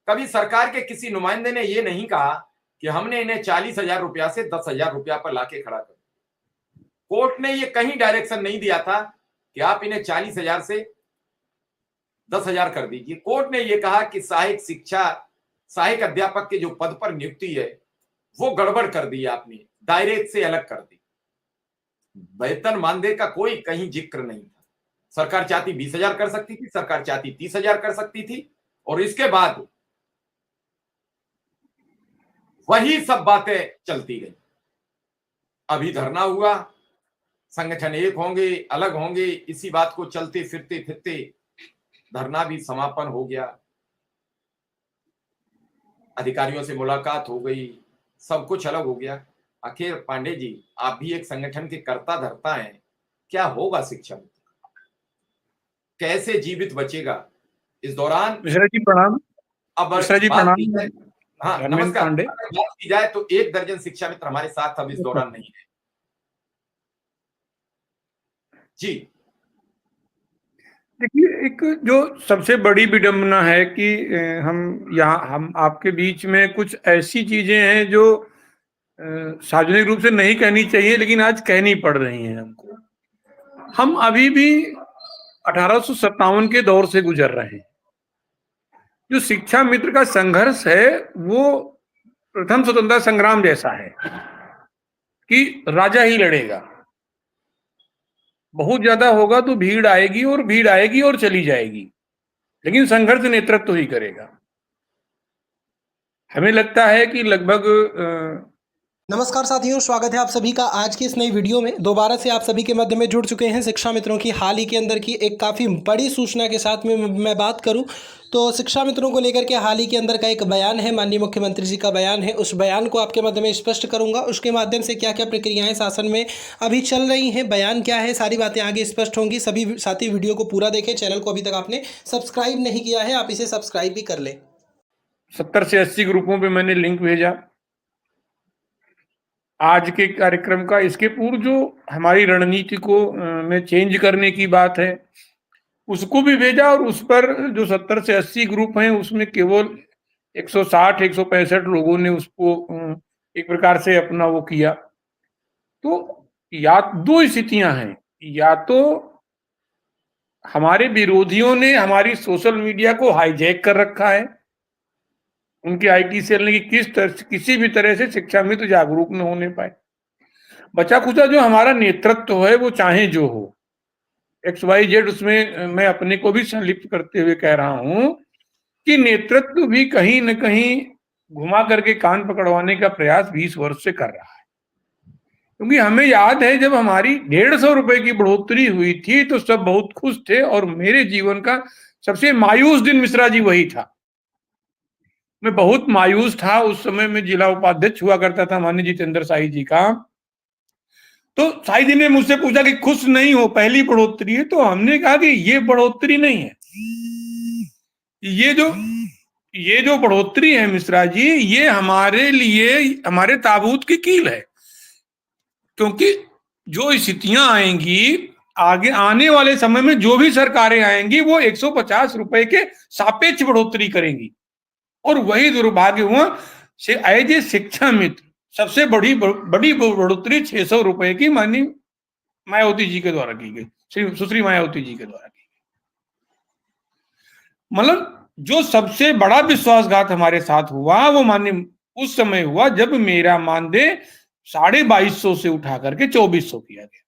कभी सरकार के किसी नुमाइंदे ने ये नहीं कहा कि हमने इन्हें 40,000 रुपया से 10,000 रुपया पर लाके खड़ा कर। कोर्ट ने ये कहीं डायरेक्शन नहीं दिया था कि आप इन्हें 40,000 से 10,000 कर दीजिए। कोर्ट ने यह कहा कि सहायक अध्यापक के जो पद पर नियुक्ति है वो गड़बड़ कर दी आपने, दायरे से अलग कर दी। वेतन मानदेय का कोई कहीं जिक्र नहीं था। सरकार चाहती 20,000 कर सकती थी, सरकार चाहती 30,000 कर सकती थी, और इसके बाद वही सब बातें चलती गई। अभी धरना हुआ, संगठन एक होंगे अलग होंगे, इसी बात को चलते फिरते धरना भी समापन हो गया। अधिकारियों से मुलाकात हो गई, सब कुछ अलग हो गया। आखिर पांडे जी, आप भी एक संगठन के कर्ता धर्ता हैं, क्या होगा शिक्षा मित्र, कैसे जीवित बचेगा इस दौरान? मिश्रा जी प्रणाम। अब मिश्रा जी बात की प्रणाम। जाए, हाँ नमस्कार, पांडे। बात की जाए तो 1 दर्जन शिक्षा मित्र हमारे साथ अब इस दौरान नहीं है जी। देखिए, एक जो सबसे बड़ी विडंबना है कि हम आपके बीच में कुछ ऐसी चीजें हैं जो सार्वजनिक रूप से नहीं कहनी चाहिए, लेकिन आज कहनी पड़ रही हैं हमको। हम अभी भी 1857 के दौर से गुजर रहे हैं। जो शिक्षा मित्र का संघर्ष है वो प्रथम स्वतंत्रता संग्राम जैसा है कि राजा ही लड़ेगा। बहुत ज्यादा होगा तो भीड़ आएगी और चली जाएगी, लेकिन संघर्ष नेतृत्व ही करेगा। हमें लगता है कि लगभग नमस्कार साथियों, स्वागत है आप सभी का आज की इस नई वीडियो में। दोबारा से आप सभी के मध्य में जुड़ चुके हैं शिक्षा मित्रों की हाल ही के अंदर की एक काफ़ी बड़ी सूचना के साथ में मैं बात करूं तो शिक्षा मित्रों को लेकर के हाल ही के अंदर का एक बयान है, माननीय मुख्यमंत्री जी का बयान है। उस बयान को आपके मध्य में स्पष्ट करूंगा, उसके माध्यम से क्या क्या प्रक्रियाएं शासन में अभी चल रही हैं, बयान क्या है, सारी बातें आगे स्पष्ट होंगी। सभी साथी वीडियो को पूरा देखें। चैनल को अभी तक आपने सब्सक्राइब नहीं किया है, आप इसे सब्सक्राइब भी कर लें। 70 से 80 ग्रुपों पे मैंने लिंक भेजा आज के कार्यक्रम का। इसके पूर्व जो हमारी रणनीति को में चेंज करने की बात है उसको भी भेजा, और उस पर जो 70 से 80 ग्रुप हैं उसमें केवल 160-165 लोगों ने उसको एक प्रकार से अपना वो किया। तो या दो स्थितियां हैं, या तो हमारे विरोधियों ने हमारी सोशल मीडिया को हाईजैक कर रखा है, उनके आईटी सेल ने किसी भी तरह से शिक्षा मित्र जागरूक न होने पाए। बचा खुचा जो हमारा नेतृत्व है वो चाहे जो हो XYZ, उसमें मैं अपने को भी संलिप्त करते हुए कह रहा हूं कि नेतृत्व भी कहीं न कहीं घुमा करके कान पकड़वाने का प्रयास 20 वर्ष से कर रहा है। क्योंकि हमें याद है जब हमारी 150 रुपए की बढ़ोतरी हुई थी तो सब बहुत खुश थे, और मेरे जीवन का सबसे मायूस दिन मिश्रा जी वही था। मैं बहुत मायूस था उस समय। में जिला उपाध्यक्ष हुआ करता था माननीय जितेंद्र साई जी का। तो साई जी ने मुझसे पूछा कि खुश नहीं हो, पहली बढ़ोतरी है। तो हमने कहा कि ये बढ़ोतरी नहीं है, ये जो बढ़ोतरी है मिश्रा जी, ये हमारे लिए हमारे ताबूत की कील है। क्योंकि जो स्थितियां आएंगी आगे आने वाले समय में, जो भी सरकारें आएंगी वो 150 रुपए के सापेक्ष बढ़ोतरी करेंगी, और वही दुर्भाग्य हुआ से एज ए शिक्षा मित्र सबसे बड़ी बढ़ोतरी 600 रुपए की माननीय मायावती जी के द्वारा की गई, सुश्री मायावती जी के द्वारा की गई। मतलब जो सबसे बड़ा विश्वासघात हमारे साथ हुआ वो माननीय उस समय हुआ जब मेरा मानदेय 2250 से उठा करके 2400 किया गया।